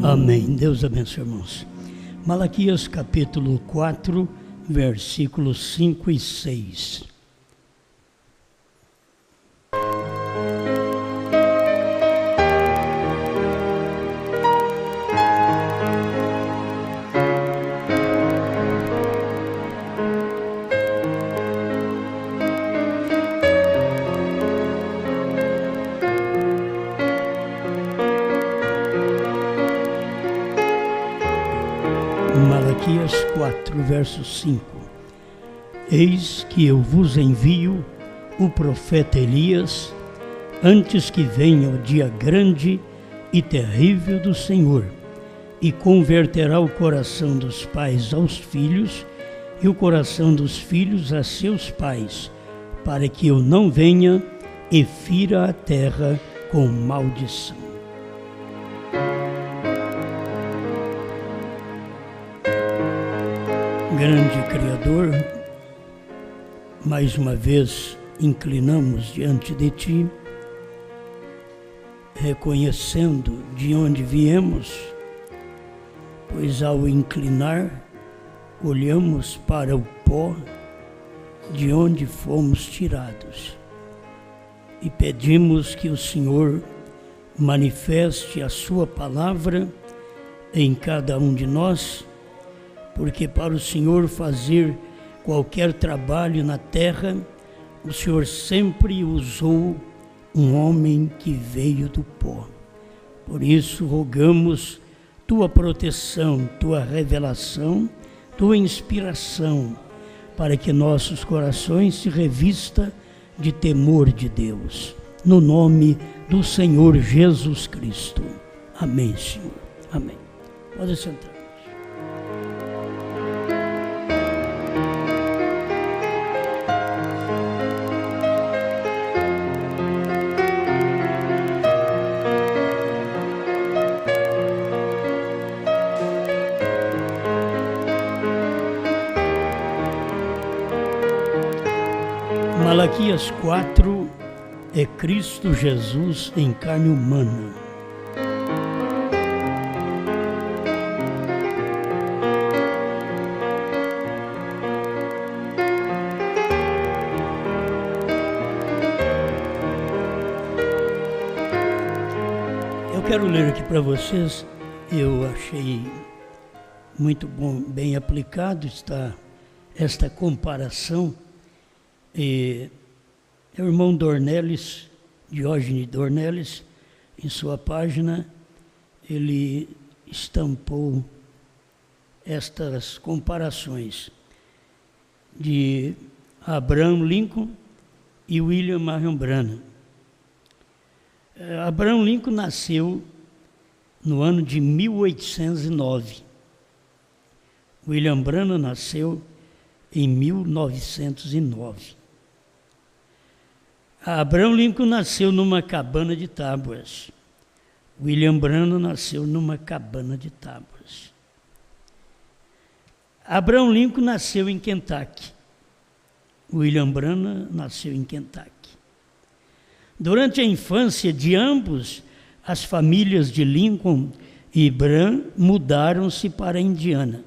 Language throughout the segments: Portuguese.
Amém. Deus abençoe, irmãos. Malaquias capítulo 4, versículos 5 e 6. Malaquias 4, verso 5. Eis que eu vos envio o profeta Elias, antes que venha o dia grande e terrível do Senhor, e converterá o coração dos pais aos filhos, e o coração dos filhos a seus pais, para que eu não venha e fira a terra com maldição. Grande Criador, mais uma vez inclinamos diante de Ti, reconhecendo de onde viemos, pois ao inclinar, olhamos para o pó de onde fomos tirados e pedimos que o Senhor manifeste a Sua palavra em cada um de nós, porque para o Senhor fazer qualquer trabalho na terra, o Senhor sempre usou um homem que veio do pó. Por isso rogamos Tua proteção, Tua revelação, Tua inspiração, para que nossos corações se revista de temor de Deus. No nome do Senhor Jesus Cristo. Amém, Senhor. Amém. Pode sentar. Malaquias 4 é Cristo Jesus em carne humana. Eu quero ler aqui para vocês, eu achei muito bom, bem aplicado está esta comparação. E o irmão Dornelles, Diógenes Dornelles, em sua página, ele estampou estas comparações de Abraham Lincoln e William Marion Branham. Abraham Lincoln nasceu no ano de 1809. William Branham nasceu em 1909. Abraham Lincoln nasceu numa cabana de tábuas. William Branham nasceu numa cabana de tábuas. Abraham Lincoln nasceu em Kentucky. William Branham nasceu em Kentucky. Durante a infância de ambos, as famílias de Lincoln e Branham mudaram-se para a Indiana.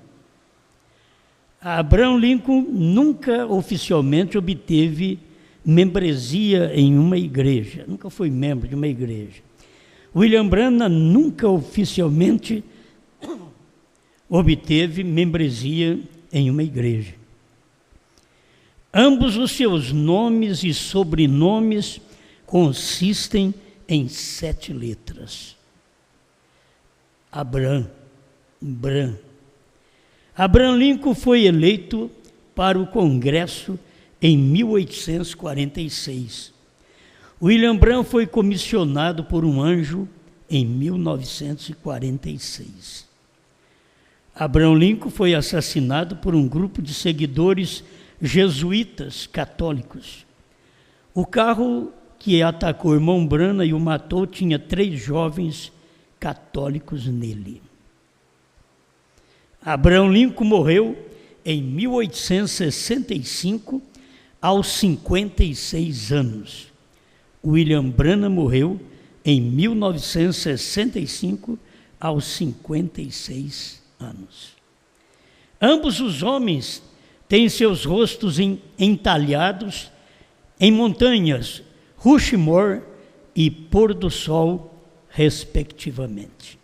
Abraham Lincoln nunca oficialmente obteve membresia em uma igreja, nunca foi membro de uma igreja. William Branham nunca oficialmente obteve membresia em uma igreja. Ambos os seus nomes e sobrenomes consistem em 7 letras. Abraham. Abraham Lincoln foi eleito para o Congresso em 1846. William Branham foi comissionado por um anjo em 1946. Abraham Lincoln foi assassinado por um grupo de seguidores jesuítas católicos. O carro que atacou o irmão Branham e o matou tinha 3 jovens católicos nele. Abraham Lincoln morreu em 1865, aos 56 anos. William Branham morreu em 1965, aos 56 anos. Ambos os homens têm seus rostos entalhados em montanhas, Rushmore e Pôr do Sol, respectivamente.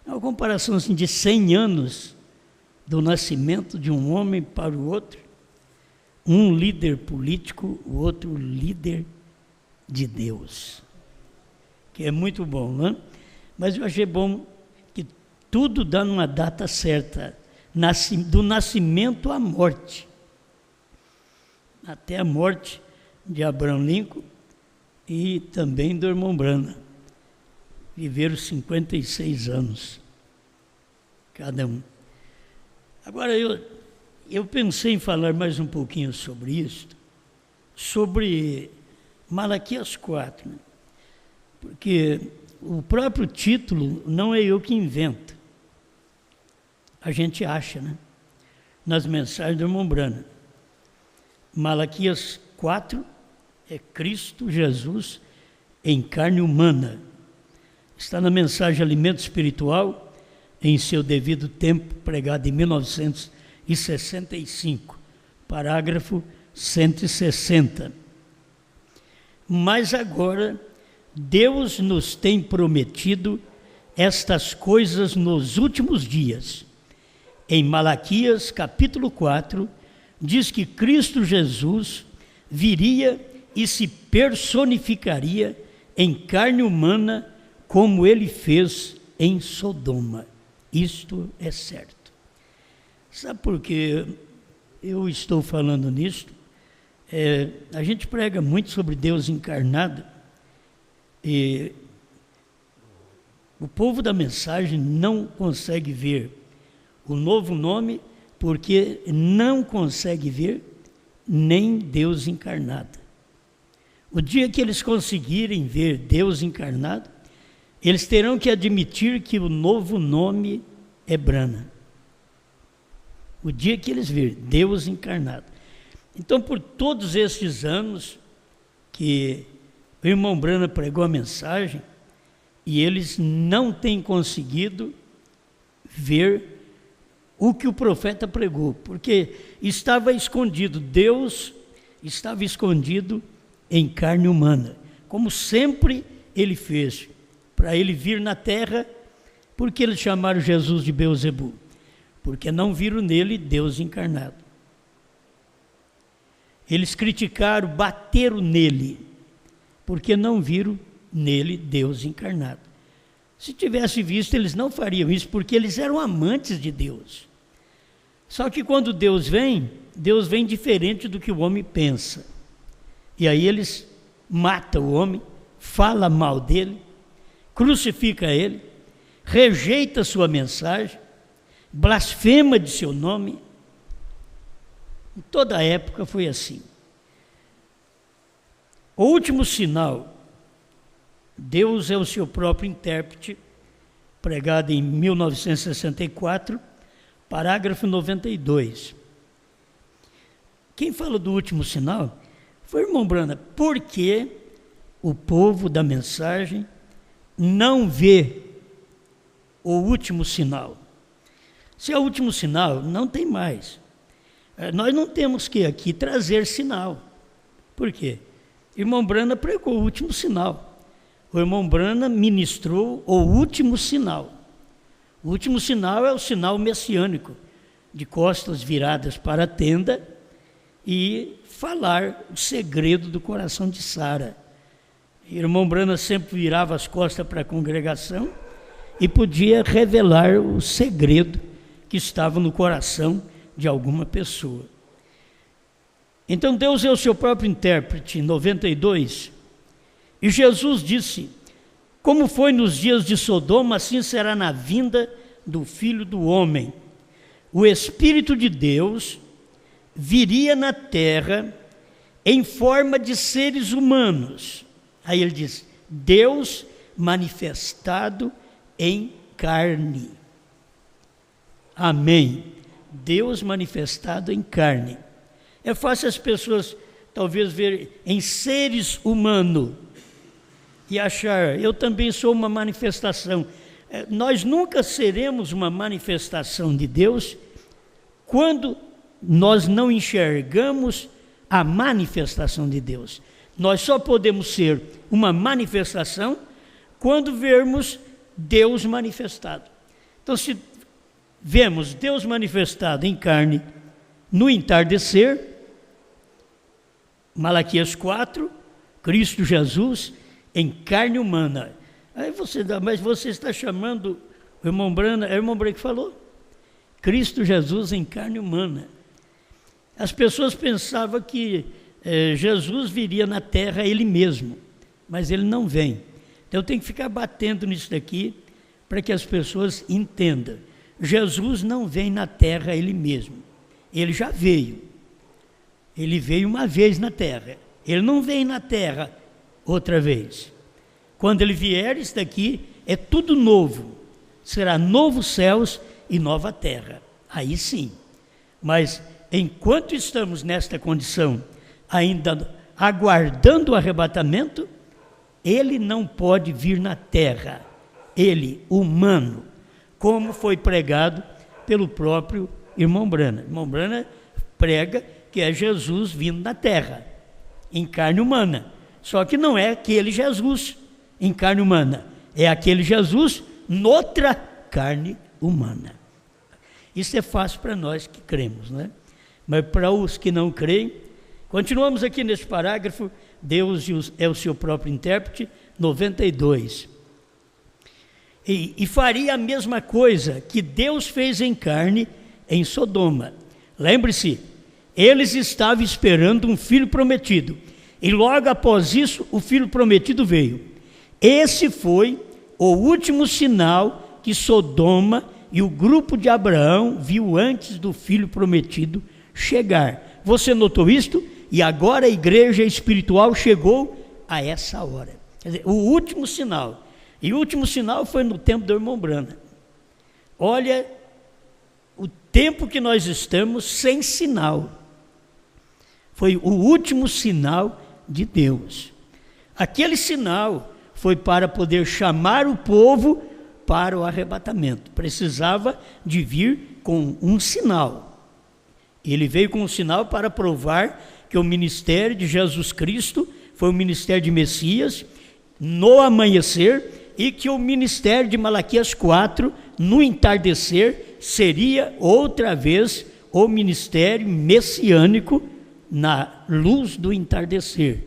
É uma comparação assim, de 100 anos do nascimento de um homem para o outro, um líder político, o outro líder de Deus, que é muito bom, não é? Mas eu achei bom que tudo dá numa data certa, do nascimento à morte, até a morte de Abraham Lincoln e também do irmão Branham. Viveram 56 anos, cada um. Agora, eu pensei em falar mais um pouquinho sobre isso, sobre Malaquias 4, né? Porque o próprio título não é eu que invento. A gente acha, né? Nas mensagens do irmão Branham. Malaquias 4 é Cristo Jesus em carne humana. Está na mensagem Alimento Espiritual, em seu devido tempo, pregado em 1965, parágrafo 160. Mas agora, Deus nos tem prometido estas coisas nos últimos dias. Em Malaquias, capítulo 4, diz que Cristo Jesus viria e se personificaria em carne humana, como ele fez em Sodoma. Isto é certo. Sabe por que eu estou falando nisto? A gente prega muito sobre Deus encarnado e o povo da mensagem não consegue ver o novo nome porque não consegue ver nem Deus encarnado. O dia que eles conseguirem ver Deus encarnado, eles terão que admitir que o novo nome é Branham. O dia que eles verem Deus encarnado. Então, por todos estes anos que o irmão Branham pregou a mensagem, e eles não têm conseguido ver o que o profeta pregou, porque estava escondido, Deus estava escondido em carne humana, como sempre ele fez, para ele vir na terra. Porque eles chamaram Jesus de Beelzebul? Porque não viram nele Deus encarnado. Eles criticaram, bateram nele, porque não viram nele Deus encarnado. Se tivesse visto, eles não fariam isso, porque eles eram amantes de Deus. Só que quando Deus vem diferente do que o homem pensa. E aí eles matam o homem, falam mal dele, crucifica ele, rejeita sua mensagem, blasfema de seu nome. Em toda a época foi assim. O último sinal, Deus é o seu próprio intérprete, pregado em 1964, parágrafo 92. Quem fala do último sinal foi o irmão Branham. Por que o povo da mensagem não vê o último sinal? Se é o último sinal, não tem mais. Nós não temos que aqui trazer sinal. Por quê? O irmão Branham pregou o último sinal. O irmão Branham ministrou o último sinal. O último sinal é o sinal messiânico, de costas viradas para a tenda e falar o segredo do coração de Sara. O irmão Branham sempre virava as costas para a congregação e podia revelar o segredo que estava no coração de alguma pessoa. Então Deus é o seu próprio intérprete, em 92, e Jesus disse: como foi nos dias de Sodoma, assim será na vinda do Filho do Homem. O Espírito de Deus viria na terra em forma de seres humanos. Aí ele diz: Deus manifestado em carne. Amém. Deus manifestado em carne. É fácil as pessoas talvez verem em seres humanos e achar: eu também sou uma manifestação. nós nunca seremos uma manifestação de Deus quando nós não enxergamos a manifestação de Deus. Nós só podemos ser uma manifestação quando vermos Deus manifestado. Então, se vemos Deus manifestado em carne no entardecer, Malaquias 4, Cristo Jesus em carne humana. Aí mas você está chamando o irmão Brana, é o irmão Brana que falou? Cristo Jesus em carne humana. As pessoas pensavam que Jesus viria na terra ele mesmo, mas ele não vem. Então eu tenho que ficar batendo nisso daqui para que as pessoas entendam. Jesus não vem na terra ele mesmo, ele já veio. Ele veio uma vez na terra, ele não vem na terra outra vez. Quando ele vier, isso daqui é tudo novo, será novos céus e nova terra, aí sim. Mas enquanto estamos nesta condição, ainda aguardando o arrebatamento, ele não pode vir na terra, ele, humano, como foi pregado pelo próprio irmão Brana. Irmão Brana prega que é Jesus vindo na terra, em carne humana. Só que não é aquele Jesus em carne humana, é aquele Jesus noutra carne humana. Isso é fácil para nós que cremos, né? Mas para os que não creem, continuamos aqui nesse parágrafo, Deus é o seu próprio intérprete, 92. E faria a mesma coisa que Deus fez em carne em Sodoma. Lembre-se, eles estavam esperando um filho prometido, e logo após isso o filho prometido veio. Esse foi o último sinal que Sodoma e o grupo de Abraão viu antes do filho prometido chegar. Você notou isto? E agora a igreja espiritual chegou a essa hora. Quer dizer, o último sinal. E o último sinal foi no tempo do irmão Brana. Olha o tempo que nós estamos sem sinal. Foi o último sinal de Deus. Aquele sinal foi para poder chamar o povo para o arrebatamento. Precisava de vir com um sinal. Ele veio com um sinal para provar que o ministério de Jesus Cristo foi o ministério de Messias no amanhecer, e que o ministério de Malaquias 4, no entardecer, seria outra vez o ministério messiânico na luz do entardecer,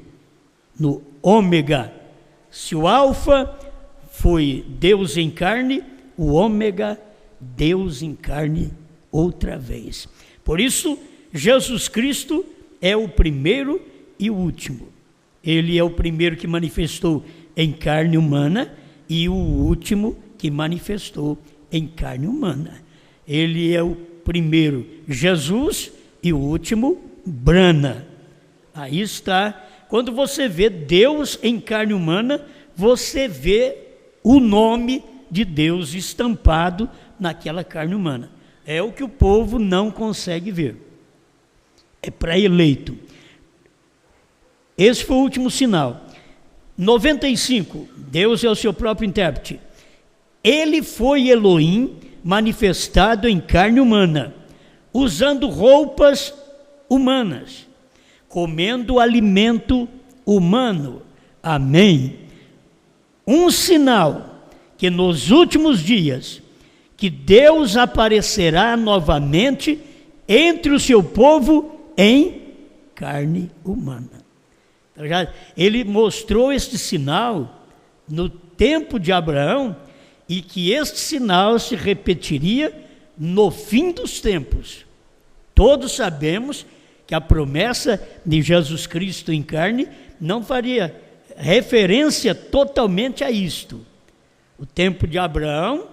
no ômega. Se o alfa foi Deus em carne, o ômega, Deus em carne outra vez. Por isso, Jesus Cristo é o primeiro e o último. Ele é o primeiro que manifestou em carne humana e o último que manifestou em carne humana. Ele é o primeiro Jesus e o último Brana. Aí está. Quando você vê Deus em carne humana, você vê o nome de Deus estampado naquela carne humana. É o que o povo não consegue ver. É para eleito. Esse foi o último sinal. 95, Deus é o seu próprio intérprete. Ele foi Elohim manifestado em carne humana, usando roupas humanas, comendo alimento humano. Amém. Um sinal que nos últimos dias, que Deus aparecerá novamente entre o seu povo em carne humana. Ele mostrou este sinal no tempo de Abraão, e que este sinal se repetiria no fim dos tempos. Todos sabemos que a promessa de Jesus Cristo em carne não faria referência totalmente a isto. O tempo de Abraão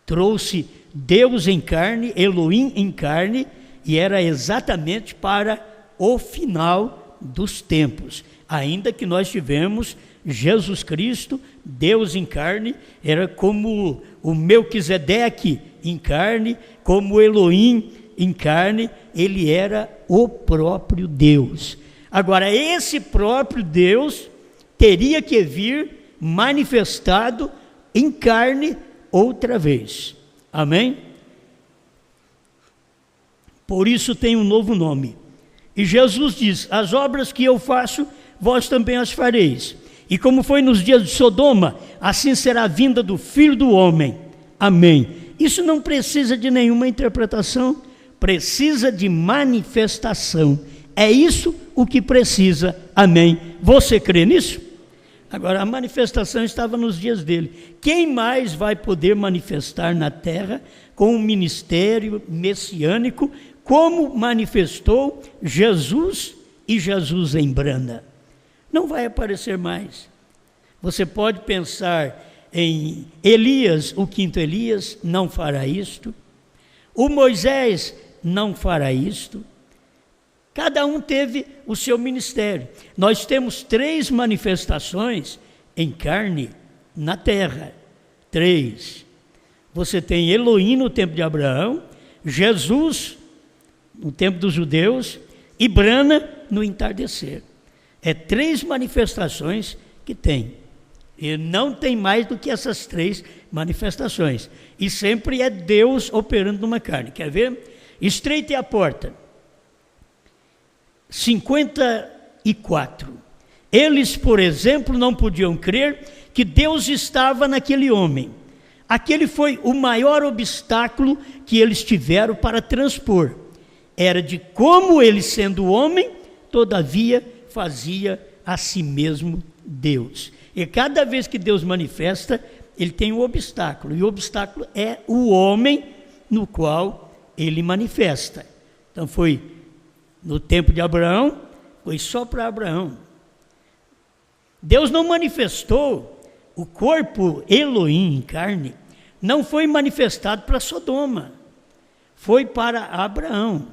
trouxe Deus em carne, Elohim em carne, e era exatamente para o final dos tempos. Ainda que nós tivemos Jesus Cristo, Deus em carne, era como o Melquisedeque em carne, como o Elohim em carne, ele era o próprio Deus. Agora, esse próprio Deus teria que vir manifestado em carne outra vez. Amém? Por isso tem um novo nome. E Jesus diz: as obras que eu faço, vós também as fareis. E como foi nos dias de Sodoma, assim será a vinda do Filho do Homem. Amém. Isso não precisa de nenhuma interpretação, precisa de manifestação. É isso o que precisa. Amém. Você crê nisso? Agora, a manifestação estava nos dias dele. Quem mais vai poder manifestar na terra com um ministério messiânico, como manifestou Jesus e Jesus em Brana? Não vai aparecer mais. Você pode pensar em Elias, o quinto Elias, não fará isto. O Moisés não fará isto. Cada um teve o seu ministério. Nós temos 3 manifestações em carne na terra. 3. Você tem Elohim no tempo de Abraão, Jesus no tempo dos judeus e Brana no entardecer. É 3 manifestações que tem. E não tem mais do que essas 3 manifestações. E sempre é Deus operando numa carne. Quer ver? Estreita é a porta. 54. Eles, por exemplo, não podiam crer que Deus estava naquele homem. Aquele foi o maior obstáculo que eles tiveram para transpor. Era de como ele, sendo homem, todavia fazia a si mesmo Deus. E cada vez que Deus manifesta, ele tem um obstáculo. E o obstáculo é o homem no qual ele manifesta. Então foi no tempo de Abraão, foi só para Abraão. Deus não manifestou o corpo Elohim em carne, não foi manifestado para Sodoma, foi para Abraão.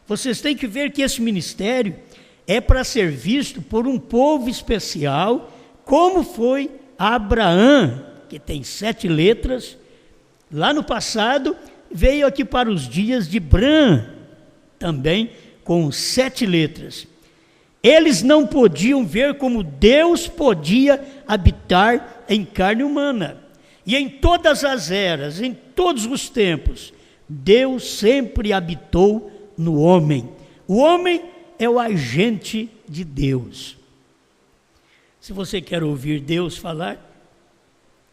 Vocês têm que ver que esse ministério é para ser visto por um povo especial, como foi Abraão, que tem 7 letras, lá no passado, veio aqui para os dias de Bran, também com 7 letras. Eles não podiam ver como Deus podia habitar em carne humana. E em todas as eras, em todos os tempos, Deus sempre habitou no homem. O homem é o agente de Deus. Se você quer ouvir Deus falar,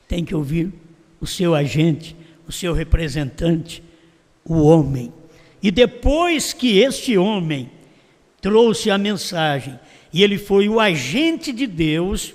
tem que ouvir o seu agente, o seu representante, o homem. E depois que este homem trouxe a mensagem, e ele foi o agente de Deus,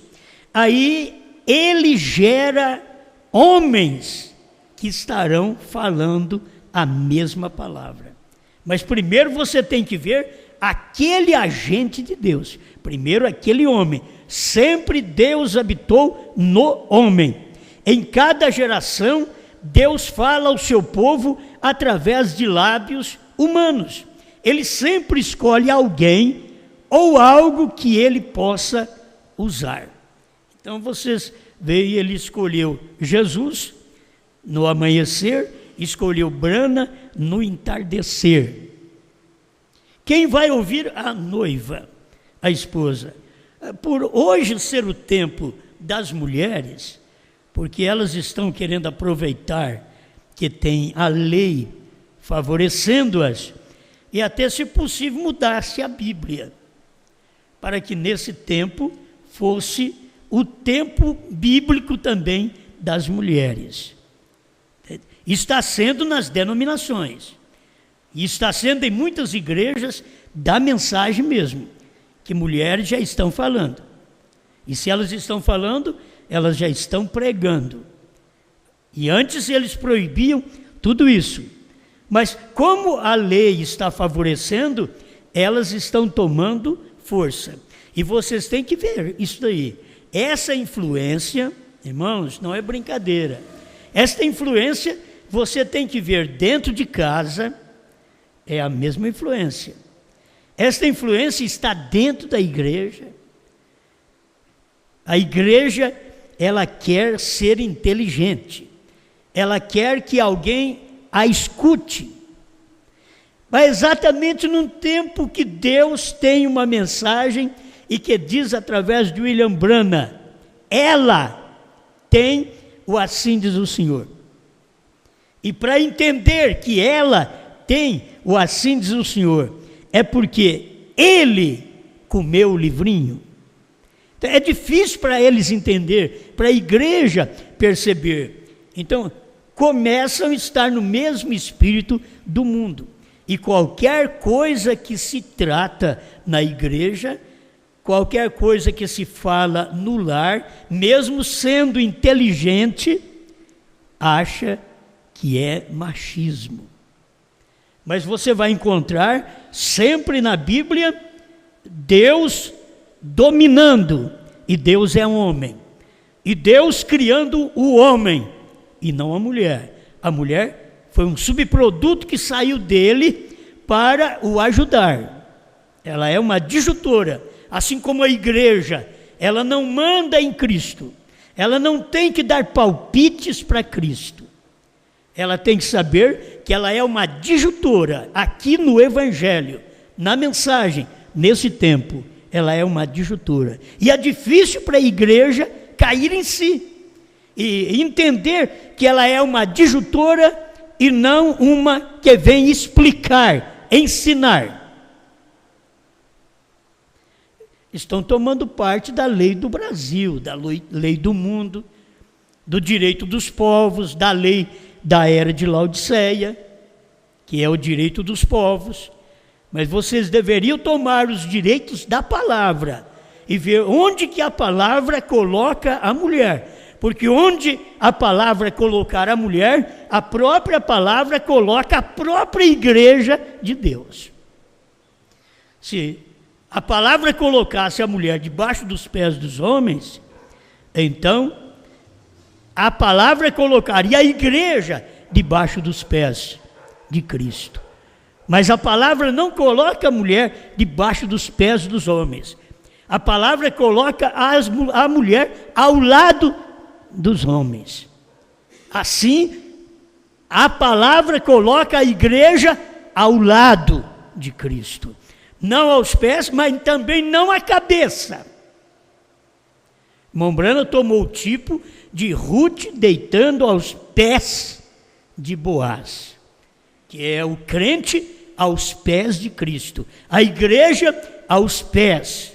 aí ele gera homens que estarão falando a mesma palavra. Mas primeiro você tem que ver aquele agente de Deus. Primeiro aquele homem. Sempre Deus habitou no homem. Em cada geração, Deus fala ao seu povo através de lábios humanos. Ele sempre escolhe alguém ou algo que ele possa usar. Então vocês veem, ele escolheu Jesus no amanhecer, escolheu Brana no entardecer. Quem vai ouvir? A noiva, a esposa. Por hoje ser o tempo das mulheres, porque elas estão querendo aproveitar que tem a lei favorecendo-as, e até, se possível, mudasse a Bíblia, para que nesse tempo fosse o tempo bíblico também das mulheres. Está sendo nas denominações, e está sendo em muitas igrejas da mensagem mesmo, que mulheres já estão falando. E se elas estão falando, elas já estão pregando. E antes eles proibiam tudo isso. Mas como a lei está favorecendo, elas estão tomando força. E vocês têm que ver isso daí. Essa influência, irmãos, não é brincadeira. Esta influência você tem que ver dentro de casa, é a mesma influência. Esta influência está dentro da igreja. A igreja, ela quer ser inteligente. Ela quer que alguém a escute. Mas exatamente num tempo que Deus tem uma mensagem e que diz através de William Branham, ela tem o assim diz o Senhor. E para entender que ela tem o assim diz o Senhor, é porque ele comeu o livrinho. Então, é difícil para eles entender, para a igreja perceber. Então, começam a estar no mesmo espírito do mundo. E qualquer coisa que se trata na igreja, qualquer coisa que se fala no lar, mesmo sendo inteligente, acha que é machismo. Mas você vai encontrar sempre na Bíblia Deus dominando, e Deus é um homem, e Deus criando o homem e não a mulher. A mulher foi um subproduto que saiu dele para o ajudar. Ela é uma adjutora, assim como a igreja. Ela não manda em Cristo, ela não tem que dar palpites para Cristo. Ela tem que saber que ela é uma adjutora aqui no Evangelho, na mensagem, nesse tempo. Ela é uma adjutora. E é difícil para a igreja cair em si e entender que ela é uma adjutora e não uma que vem explicar, ensinar. Estão tomando parte da lei do Brasil, da lei do mundo, do direito dos povos, da lei da era de Laodiceia, que é o direito dos povos. Mas vocês deveriam tomar os direitos da palavra e ver onde que a palavra coloca a mulher. Porque onde a palavra colocar a mulher, a própria palavra coloca a própria igreja de Deus. Se a palavra colocasse a mulher debaixo dos pés dos homens, então a palavra colocaria a igreja debaixo dos pés de Cristo. Mas a palavra não coloca a mulher debaixo dos pés dos homens. A palavra coloca a mulher ao lado dos homens. Assim, a palavra coloca a igreja ao lado de Cristo. Não aos pés, mas também não à cabeça. Mombrana tomou o tipo de Ruth deitando aos pés de Boaz, que é o crente aos pés de Cristo, a igreja aos pés.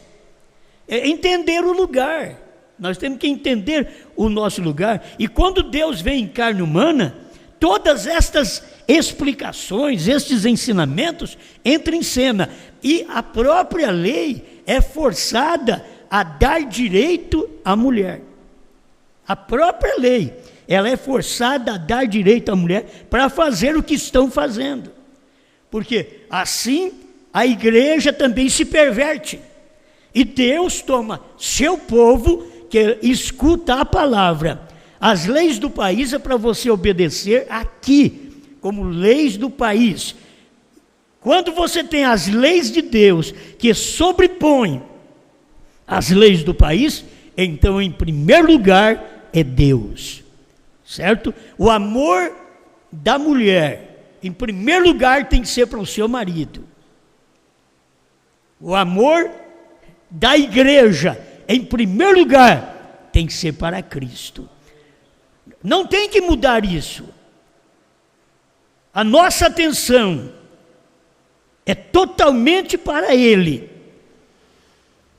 É entender o lugar. Nós temos que entender o nosso lugar. E quando Deus vem em carne humana, todas estas explicações, estes ensinamentos entram em cena. E a própria lei é forçada a dar direito à mulher. A própria lei, ela é forçada a dar direito à mulher para fazer o que estão fazendo. Porque assim a igreja também se perverte. E Deus toma seu povo que escuta a palavra. As leis do país é para você obedecer aqui, como leis do país. Quando você tem as leis de Deus que sobrepõem as leis do país, então em primeiro lugar é Deus, certo? O amor da mulher, em primeiro lugar, tem que ser para o seu marido. O amor da igreja, em primeiro lugar, tem que ser para Cristo. Não tem que mudar isso. A nossa atenção é totalmente para Ele.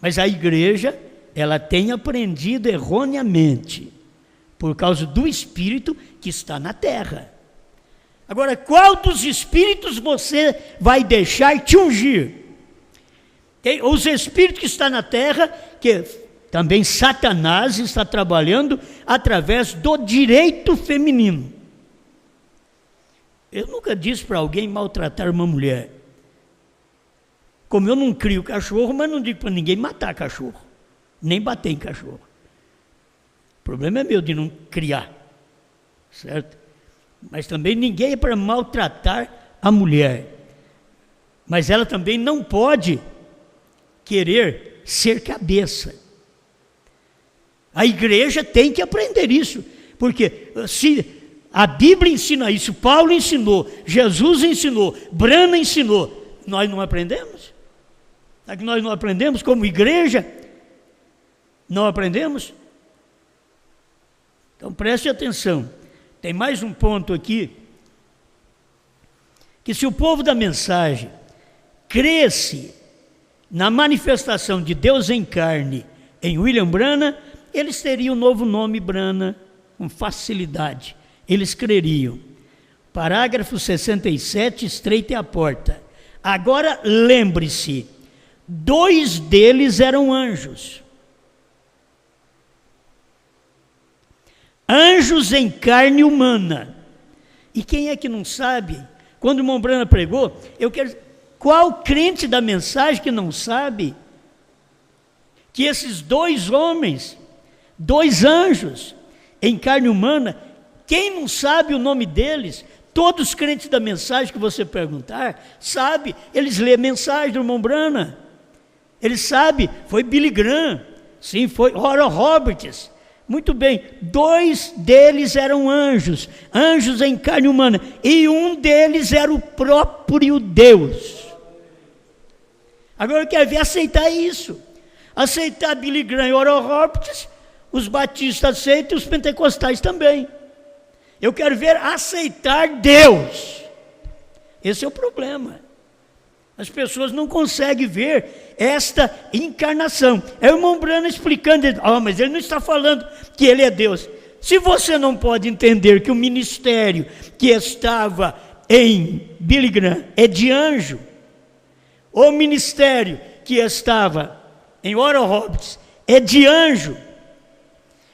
Mas a igreja, ela tem aprendido erroneamente, por causa do Espírito que está na terra. Agora, qual dos Espíritos você vai deixar te ungir? Os Espíritos que estão na terra, que também Satanás está trabalhando através do direito feminino. Eu nunca disse para alguém maltratar uma mulher. Como eu não crio cachorro, mas não digo para ninguém matar cachorro, nem bater em cachorro. O problema é meu de não criar, certo? Mas também ninguém é para maltratar a mulher. Mas ela também não pode querer ser cabeça. A igreja tem que aprender isso, porque se a Bíblia ensina isso, Paulo ensinou, Jesus ensinou, Brana ensinou, nós não aprendemos? É que nós não aprendemos como igreja? Não aprendemos? Então preste atenção, tem mais um ponto aqui, que se o povo da mensagem cresce na manifestação de Deus em carne em William Branham, eles teriam o novo nome Branham com facilidade, eles creriam. Parágrafo 67, estreite a porta. Agora lembre-se, 2 deles eram anjos. Anjos em carne humana. E quem é que não sabe? Quando o irmão Branham pregou, qual crente da mensagem que não sabe que esses 2 homens, 2 anjos em carne humana, quem não sabe o nome deles? Todos os crentes da mensagem que você perguntar, sabe, eles lêem a mensagem do irmão Branham, eles sabem, foi Billy Graham, sim, foi Oral Roberts, muito bem, 2 deles eram anjos, anjos em carne humana, e um deles era o próprio Deus. Agora eu quero ver aceitar isso, aceitar Billy Graham e Oral Roberts, os batistas aceitam e os pentecostais também. Eu quero ver aceitar Deus. Esse é o problema. As pessoas não conseguem ver esta encarnação. É o irmão Branham explicando, mas ele não está falando que ele é Deus. Se você não pode entender que o ministério que estava em Billy Graham é de anjo, o ministério que estava em Oral Roberts é de anjo,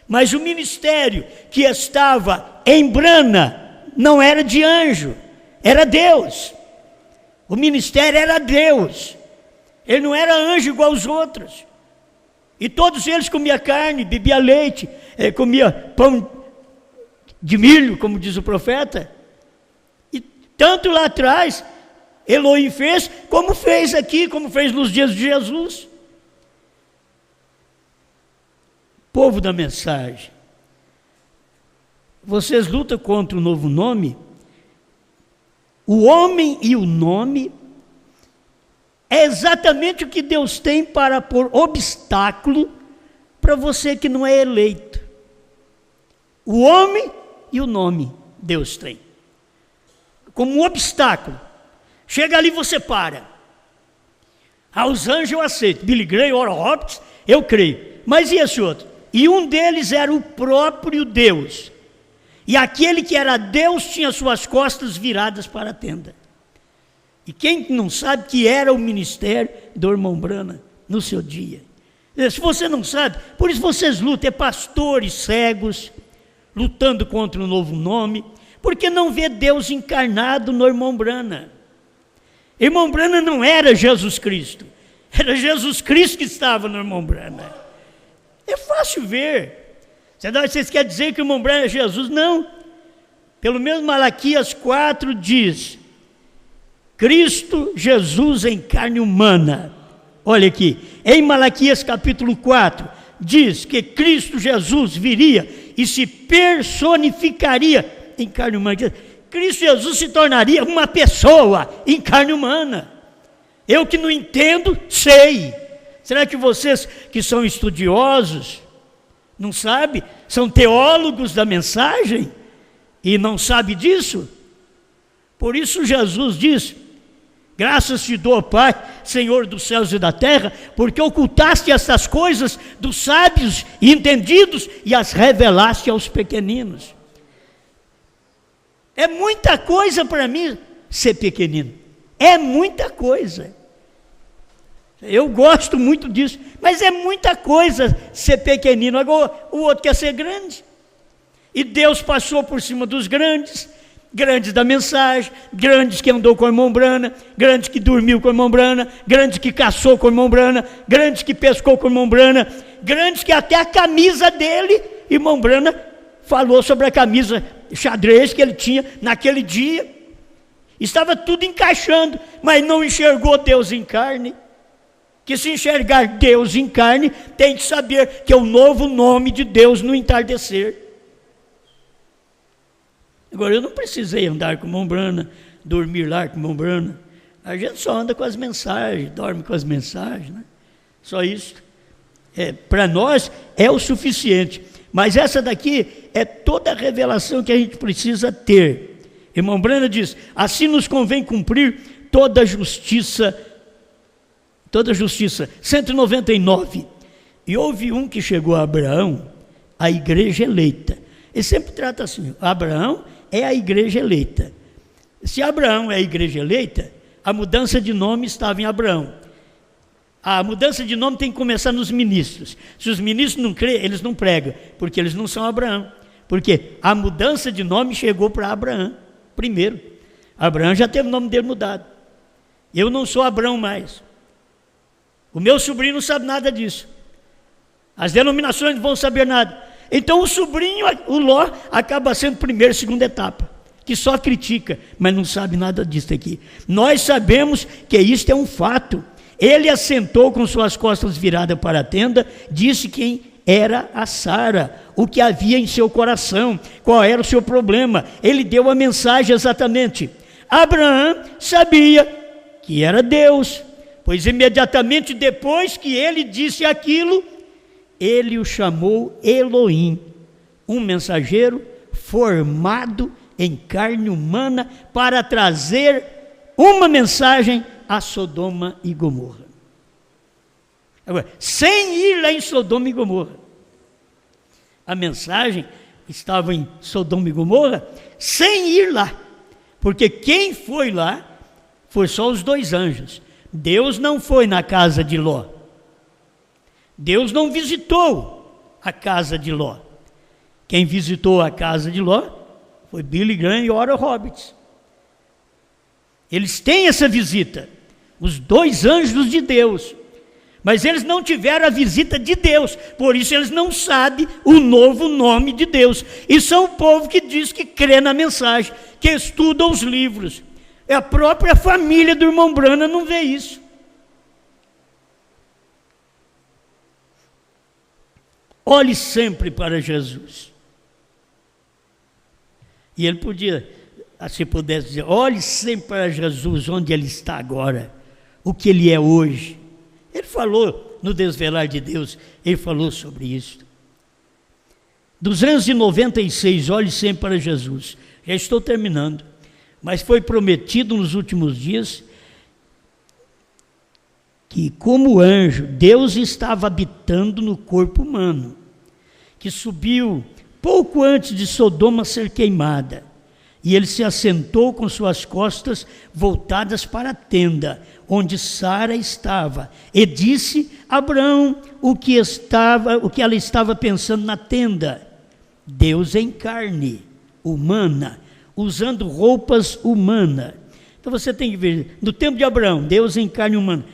mas o ministério que estava em Branham não era de anjo, era Deus. O ministério era Deus. Ele não era anjo igual aos outros. E todos eles comiam carne, bebiam leite, comiam pão de milho, como diz o profeta. E tanto lá atrás, Elohim fez, como fez aqui, como fez nos dias de Jesus. Povo da mensagem, vocês lutam contra o novo nome? O homem e o nome é exatamente o que Deus tem para pôr obstáculo para você que não é eleito. O homem e o nome Deus tem como um obstáculo. Chega ali, você para. Os anjos eu aceito, Billy Graham, Oral Roberts, eu creio. Mas e esse outro? E um deles era o próprio Deus. E aquele que era Deus tinha suas costas viradas para a tenda. E quem não sabe que era o ministério do irmão Branham no seu dia? Se você não sabe, por isso vocês lutam, pastores cegos, lutando contra o novo nome, porque não vê Deus encarnado no irmão Branham. Irmão Branham não era Jesus Cristo, era Jesus Cristo que estava no irmão Branham. É fácil ver. Vocês querem dizer que o irmão Branham é Jesus? Não. Pelo menos Malaquias 4 diz, Cristo Jesus em carne humana. Olha aqui, em Malaquias capítulo 4, diz que Cristo Jesus viria e se personificaria em carne humana. Cristo Jesus se tornaria uma pessoa em carne humana. Eu que não entendo, sei. Será que vocês que são estudiosos, não sabem? São teólogos da mensagem e não sabem disso? Por isso Jesus diz, graças te dou, Pai, Senhor dos céus e da terra, porque ocultaste estas coisas dos sábios e entendidos e as revelaste aos pequeninos. É muita coisa para mim ser pequenino. É muita coisa. Eu gosto muito disso, mas é muita coisa ser pequenino. Agora o outro quer ser grande. E Deus passou por cima dos grandes, grandes da mensagem, grandes que andou com o irmão Branham, grandes que dormiu com o irmão Branham, grandes que caçou com o irmão Branham, grandes que pescou com o irmão Branham, grandes que até a camisa dele, irmão Branham falou sobre a camisa xadrez que ele tinha naquele dia. Estava tudo encaixando, mas não enxergou Deus em carne. Que se enxergar Deus em carne, tem que saber que é o novo nome de Deus no entardecer. Agora, eu não precisei andar com o irmão Branham, dormir lá com o irmão Branham. A gente só anda com as mensagens, dorme com as mensagens, né? Só isso. Para nós é o suficiente. Mas essa daqui é toda a revelação que a gente precisa ter. Irmão Brana diz: assim nos convém cumprir toda a justiça. 199. E houve um que chegou a Abraão, a igreja eleita. Ele sempre trata assim: Abraão é a igreja eleita. Se Abraão é a igreja eleita, a mudança de nome estava em Abraão. A mudança de nome tem que começar nos ministros. Se os ministros não crêem, eles não pregam, porque eles não são Abraão. Porque a mudança de nome chegou para Abraão primeiro. Abraão já teve o nome dele mudado. Eu não sou Abraão mais. O meu sobrinho não sabe nada disso. As denominações não vão saber nada. Então o sobrinho, o Ló, acaba sendo primeira e segunda etapa, que só critica, mas não sabe nada disso aqui. Nós sabemos que isto é um fato. Ele assentou com suas costas viradas para a tenda, disse quem era a Sara, o que havia em seu coração, qual era o seu problema. Ele deu a mensagem exatamente. Abraão sabia que era Deus, pois imediatamente depois que ele disse aquilo, ele o chamou Elohim, um mensageiro formado em carne humana para trazer uma mensagem a Sodoma e Gomorra. Agora, sem ir lá em Sodoma e Gomorra, a mensagem estava em Sodoma e Gomorra, sem ir lá, porque quem foi lá foi só os 2 anjos. Deus não foi na casa de Ló. Deus não visitou a casa de Ló. Quem visitou a casa de Ló foi Billy Graham e Oral Roberts. Eles têm essa visita, os 2 anjos de Deus, mas eles não tiveram a visita de Deus, por isso eles não sabem o novo nome de Deus, e são o povo que diz que crê na mensagem, que estuda os livros. A própria família do irmão Brana não vê isso. Olhe sempre para Jesus. E ele podia, se pudesse dizer, olhe sempre para Jesus, onde ele está agora, o que ele é hoje. Ele falou no Desvelar de Deus, ele falou sobre isso. 296, olhe sempre para Jesus. Já estou terminando, mas foi prometido nos últimos dias que, como anjo, Deus estava habitando no corpo humano, que subiu pouco antes de Sodoma ser queimada, e ele se assentou com suas costas voltadas para a tenda, onde Sara estava, e disse a Abraão o que ela estava pensando na tenda. Deus em carne humana, usando roupas humanas. Então você tem que ver, no tempo de Abraão, Deus em carne humana.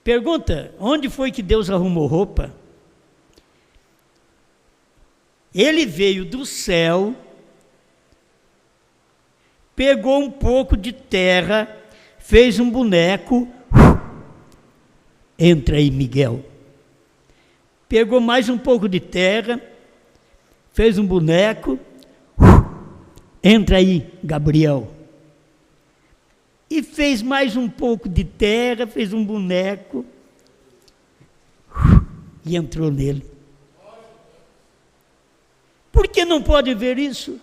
Pergunta, onde foi que Deus arrumou roupa? Ele veio do céu, pegou um pouco de terra, fez um boneco, entra aí Miguel. Pegou mais um pouco de terra, fez um boneco, entra aí Gabriel. E fez mais um pouco de terra, fez um boneco e entrou nele. Por que não pode ver isso?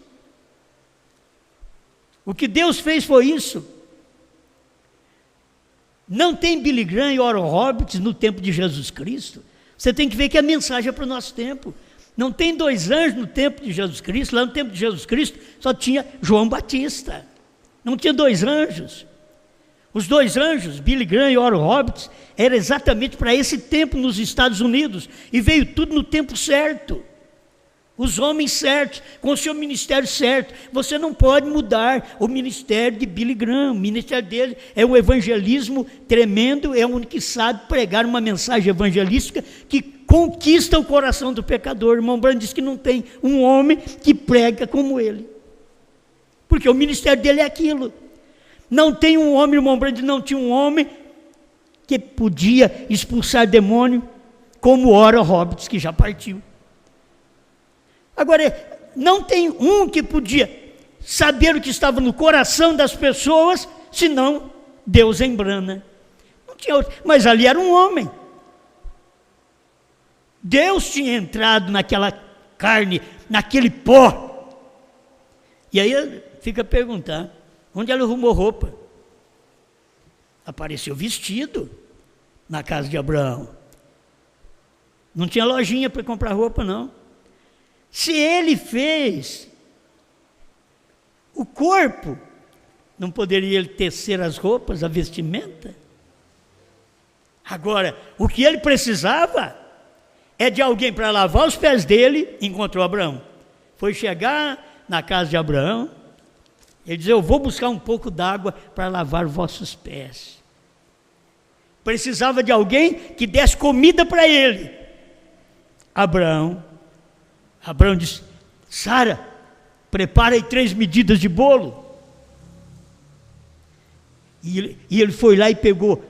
O que Deus fez foi isso. Não tem Billy Graham e Oral Roberts no tempo de Jesus Cristo. Você tem que ver que a mensagem é para o nosso tempo. Não tem 2 anjos no tempo de Jesus Cristo. Lá no tempo de Jesus Cristo só tinha João Batista. Não tinha 2 anjos. Os 2 anjos, Billy Graham e Oral Roberts, era exatamente para esse tempo nos Estados Unidos. E veio tudo no tempo certo. Os homens certos, com o seu ministério certo. Você não pode mudar o ministério de Billy Graham. O ministério dele é um evangelismo tremendo, é o único que sabe pregar uma mensagem evangelística que conquista o coração do pecador. O irmão Branham diz que não tem um homem que prega como ele, porque o ministério dele é aquilo. Não tem um homem, o irmão Branham diz, não tinha um homem que podia expulsar demônio como Oral Roberts, que já partiu. Agora, não tem um que podia saber o que estava no coração das pessoas, senão Deus em Brana. Não tinha outro, mas ali era um homem. Deus tinha entrado naquela carne, naquele pó. E aí fica a perguntar, onde ela arrumou roupa? Apareceu vestido na casa de Abraão. Não tinha lojinha para comprar roupa, não. Se ele fez o corpo, não poderia ele tecer as roupas, a vestimenta? Agora, o que ele precisava é de alguém para lavar os pés dele. Encontrou Abraão. Foi chegar na casa de Abraão. Ele disse: eu vou buscar um pouco d'água para lavar vossos pés. Precisava de alguém que desse comida para ele. Abraão disse: Sara, prepara aí 3 medidas de bolo. E ele foi lá e pegou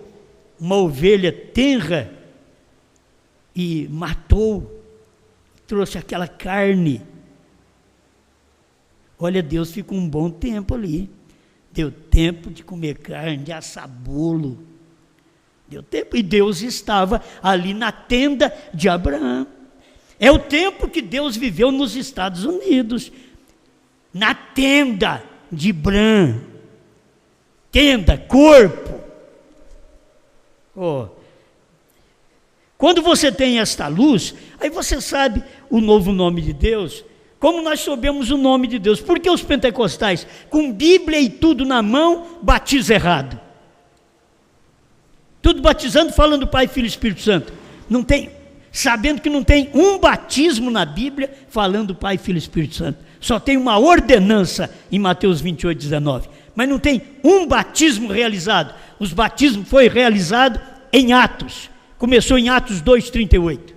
uma ovelha tenra e matou, trouxe aquela carne. Olha, Deus ficou um bom tempo ali. Deu tempo de comer carne, de assar bolo. Deu tempo, e Deus estava ali na tenda de Abraão. É o tempo que Deus viveu nos Estados Unidos, na tenda de Abraão. Tenda, corpo. Quando você tem esta luz, aí você sabe o novo nome de Deus. Como nós soubemos o nome de Deus? Porque os pentecostais, com Bíblia e tudo na mão, batizam errado. Tudo batizando, falando Pai, Filho e Espírito Santo. Não tem, sabendo que não tem um batismo na Bíblia falando Pai, Filho e Espírito Santo. Só tem uma ordenança em Mateus 28, 19. Mas não tem um batismo realizado. Os batismos foi realizado em Atos. Começou em Atos 2, 38.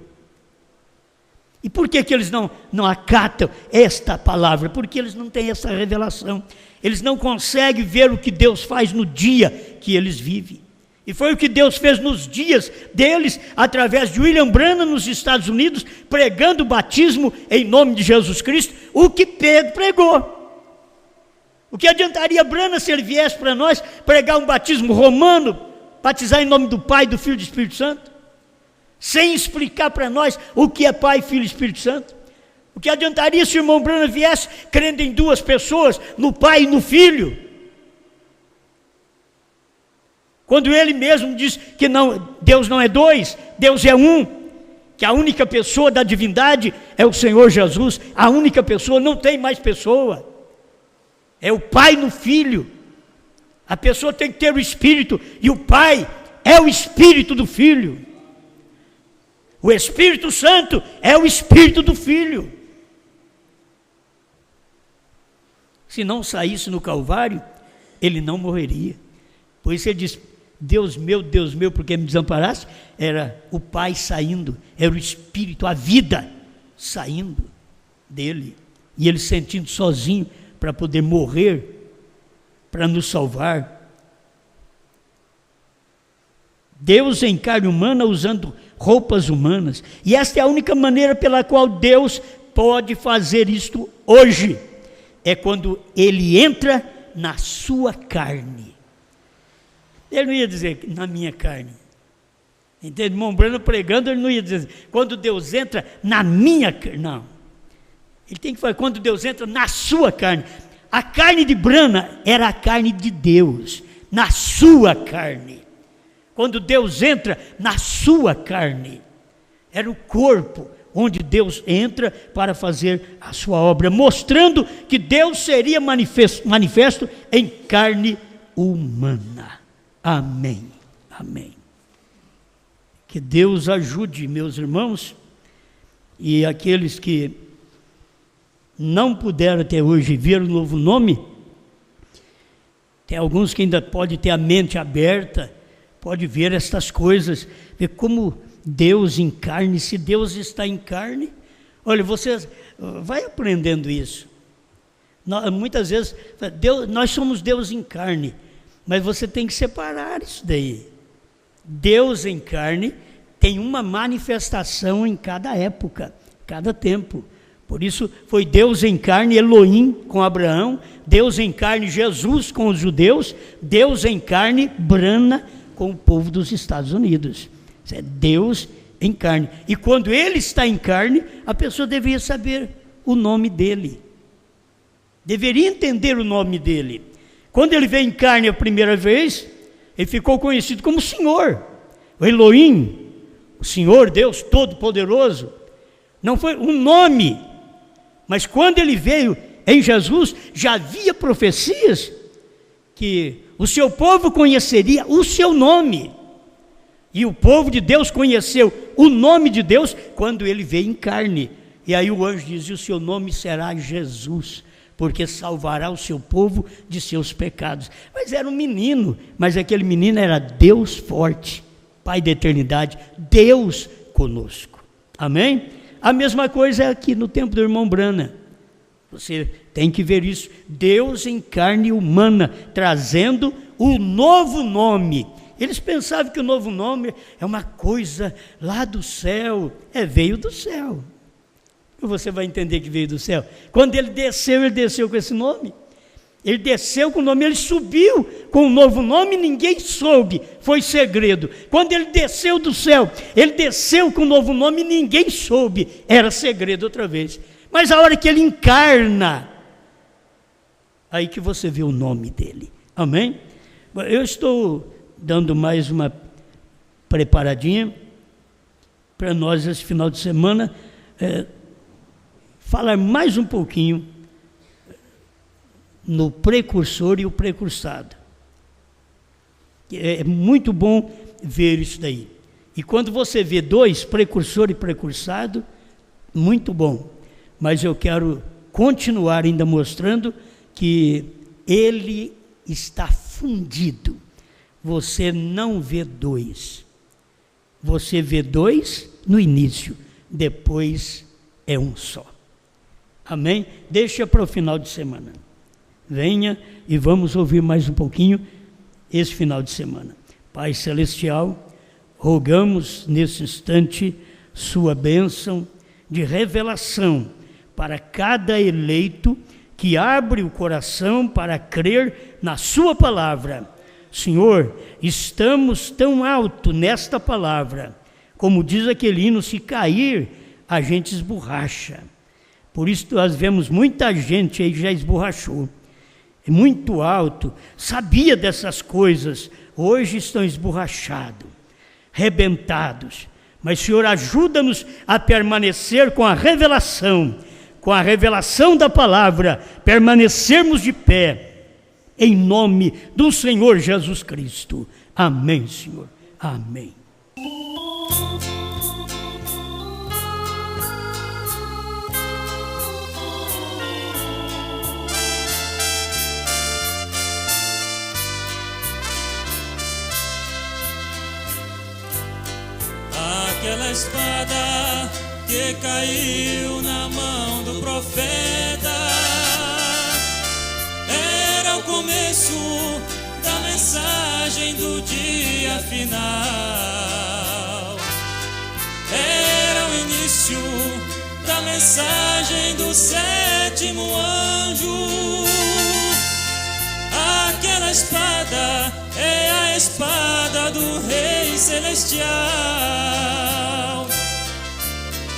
E por que eles não acatam esta palavra? Porque eles não têm essa revelação. Eles não conseguem ver o que Deus faz no dia que eles vivem. E foi o que Deus fez nos dias deles, através de William Branham nos Estados Unidos, pregando o batismo em nome de Jesus Cristo, o que Pedro pregou. O que adiantaria Branham se ele viesse para nós pregar um batismo romano, batizar em nome do Pai, do Filho e do Espírito Santo, sem explicar para nós o que é Pai, Filho e Espírito Santo? O que adiantaria se o irmão Branham viesse crendo em 2 pessoas, no Pai e no Filho? Quando ele mesmo diz que não, Deus não é 2, Deus é 1, que a única pessoa da divindade é o Senhor Jesus, a única pessoa, não tem mais pessoa, é o Pai no Filho. A pessoa tem que ter o Espírito, e o Pai é o Espírito do Filho. O Espírito Santo é o Espírito do Filho. Se não saísse no Calvário, ele não morreria. Por isso ele diz: Deus meu, por que me desamparaste? Era o Pai saindo, era o Espírito, a vida saindo dele. E ele sentindo sozinho para poder morrer, para nos salvar. Deus em carne humana usando roupas humanas. E esta é a única maneira pela qual Deus pode fazer isto hoje. É quando Ele entra na sua carne. Ele não ia dizer na minha carne. Entende? Irmão Branham pregando, ele não ia dizer quando Deus entra na minha carne. Não. Ele tem que falar quando Deus entra na sua carne. A carne de Branham era a carne de Deus, na sua carne. Quando Deus entra na sua carne, era o corpo onde Deus entra para fazer a sua obra, mostrando que Deus seria manifesto em carne humana. Amém, amém. Que Deus ajude, meus irmãos, e aqueles que não puderam até hoje ver o novo nome. Tem alguns que ainda podem ter a mente aberta, pode ver estas coisas, ver como Deus em carne. Se Deus está em carne, olha, você vai aprendendo isso. Muitas vezes, nós somos Deus em carne, mas você tem que separar isso daí. Deus em carne tem uma manifestação em cada época, cada tempo. Por isso foi Deus em carne, Elohim com Abraão, Deus em carne, Jesus com os judeus, Deus em carne, Branham com o povo dos Estados Unidos. Isso é Deus em carne. E quando ele está em carne, a pessoa deveria saber o nome dele. Deveria entender o nome dele. Quando ele veio em carne a primeira vez, ele ficou conhecido como Senhor, o Elohim, o Senhor Deus Todo-Poderoso. Não foi um nome, mas quando ele veio em Jesus, já havia profecias que o seu povo conheceria o seu nome. E o povo de Deus conheceu o nome de Deus quando ele veio em carne. E aí o anjo dizia: o seu nome será Jesus, porque salvará o seu povo de seus pecados. Mas era um menino, mas aquele menino era Deus forte, Pai da eternidade, Deus conosco. Amém? A mesma coisa é aqui no tempo do irmão Brana. Você tem que ver isso. Deus em carne humana, trazendo o novo nome. Eles pensavam que o novo nome é uma coisa lá do céu. Veio do céu. Você vai entender que veio do céu. Quando ele desceu com esse nome. Ele desceu com o nome, ele subiu com um novo nome, ninguém soube, foi segredo. Quando ele desceu do céu, ele desceu com um novo nome, ninguém soube, era segredo outra vez. Mas a hora que ele encarna, aí que você vê o nome dele. Amém? Eu estou dando mais uma preparadinha para nós esse final de semana, falar mais um pouquinho no precursor e o precursado. É muito bom ver isso daí. E quando você vê dois, precursor e precursado, muito bom. Mas eu quero continuar ainda mostrando que ele está fundido. Você não vê dois. Você vê dois no início, depois é um só. Amém? Deixa para o final de semana. Venha e vamos ouvir mais um pouquinho esse final de semana. Pai Celestial, rogamos nesse instante sua bênção de revelação para cada eleito que abre o coração para crer na sua palavra. Senhor, estamos tão alto nesta palavra, como diz aquele hino, se cair, a gente esborracha. Por isso nós vemos muita gente aí que já esborrachou. É muito alto, sabia dessas coisas, hoje estão esborrachados, rebentados. Mas, Senhor, ajuda-nos a permanecer com a revelação da palavra, permanecermos de pé, em nome do Senhor Jesus Cristo. Amém, Senhor. Amém. Aquela espada que caiu na mão do profeta era o começo da mensagem do dia final. Era o início da mensagem do sétimo anjo. Aquela espada é a espada do Rei Celestial.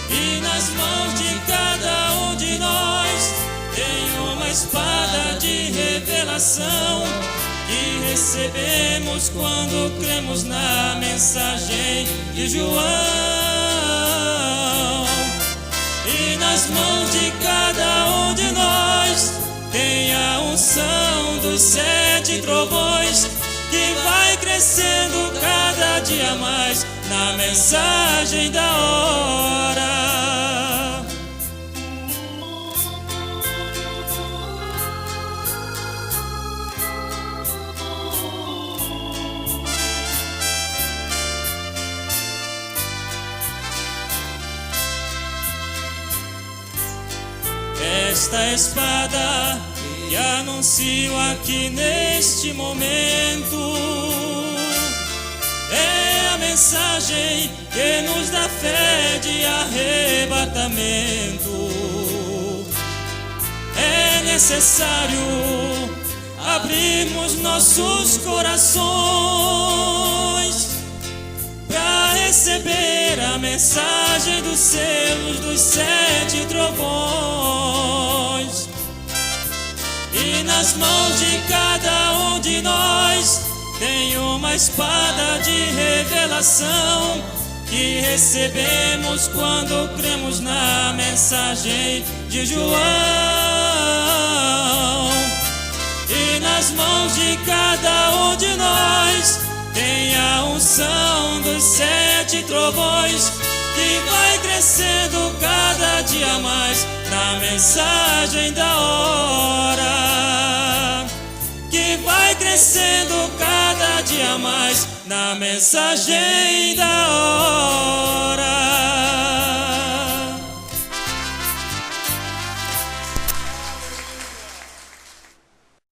E nas mãos de cada um de nós tem uma espada de revelação que recebemos quando cremos na mensagem de João. E nas mãos de cada um de nós tem a unção dos 7 trovões que vai crescendo cada dia mais na mensagem da hora. Esta espada que anuncio aqui neste momento é a mensagem que nos dá fé de arrebatamento. É necessário abrirmos nossos corações para receber a mensagem dos selos dos 7 trovões. E nas mãos de cada um de nós tem uma espada de revelação que recebemos quando cremos na mensagem de João. E nas mãos de cada um de nós tem a unção dos 7 trovões que vai crescendo cada dia mais na mensagem da hora, que vai crescendo cada dia mais na mensagem da hora.